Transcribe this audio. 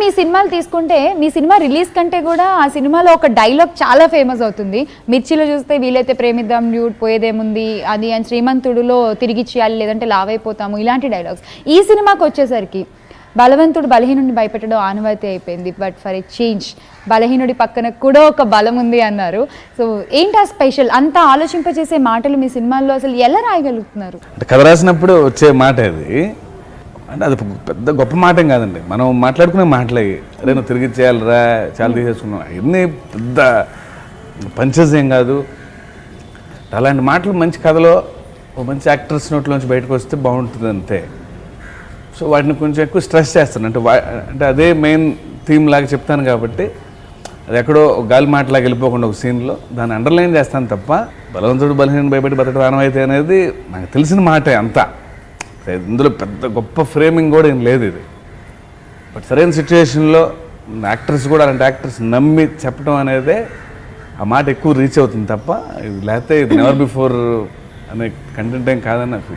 మీ సినిమాలు తీసుకుంటే మీ cinema release కంటే కూడా ఆ సినిమాలో ఒక డైలాగ్ చాలా ఫేమస్ అవుతుంది. మిర్చిలో చూస్తే వీలైతే ప్రేమిద్దాం డ్యూడ్ పోయేదేముంది అది అండ్ శ్రీమంతుడులో తిరిగి చేయాలి లేదంటే లావైపోతాము ఇలాంటి డైలాగ్స్. ఈ సినిమాకి వచ్చేసరికి బలవంతుడు బలహీనుడిని భయపెట్టడం ఆనవాయితీ అయిపోయింది. బట్ ఫర్ ఎ చేంజ్ బలహీనుడి పక్కన కూడా ఒక బలం ఉంది అన్నారు. సో ఏంటి ఆ స్పెషల్ అంతా ఆలోచింపజేసే మాటలు మీ సినిమాల్లో అసలు ఎలా రాయగలుగుతున్నారు? అంటే కథ రాసినప్పుడు వచ్చే మాట అది, అంటే అది పెద్ద గొప్ప మాట ఏం కాదండి. మనం మాట్లాడుకునే మాటలే. అరే నువ్వు తిరిగి చేయాలిరా, చాలా తీసేసుకున్నావు, ఇవన్నీ పెద్ద పంచెస్ ఏం కాదు. అలాంటి మాటలు మంచి కథలో మంచి యాక్టర్స్ నోట్లోంచి బయటకు వస్తే బాగుంటుంది అంతే. సో వాటిని కొంచెం ఎక్కువ స్ట్రెస్ చేస్తాను. అంటే అదే మెయిన్ థీమ్ లాగా చెప్తాను కాబట్టి అది ఎక్కడో గాలి మాటలాగా వెళ్ళిపోకుండా ఒక సీన్లో దాన్ని అండర్లైన్ చేస్తాను తప్ప బలవంతుడు బలహీన భయపెట్టి బతకడం ఆనవాయితీ అనేది నాకు తెలిసిన మాటే అంతా. ఇందులో పెద్ద గొప్ప ఫ్రేమింగ్ కూడా ఏం లేదు ఇది. బట్ సరైన సిచ్యువేషన్లో యాక్టర్స్ కూడా అలాంటి యాక్టర్స్ నమ్మి చెప్పడం అనేదే ఆ మాట ఎక్కువ రీచ్ అవుతుంది తప్ప లేకపోతే ఇది నెవర్ బిఫోర్ అనే కంటెంట్ ఏం కాదని నాకు.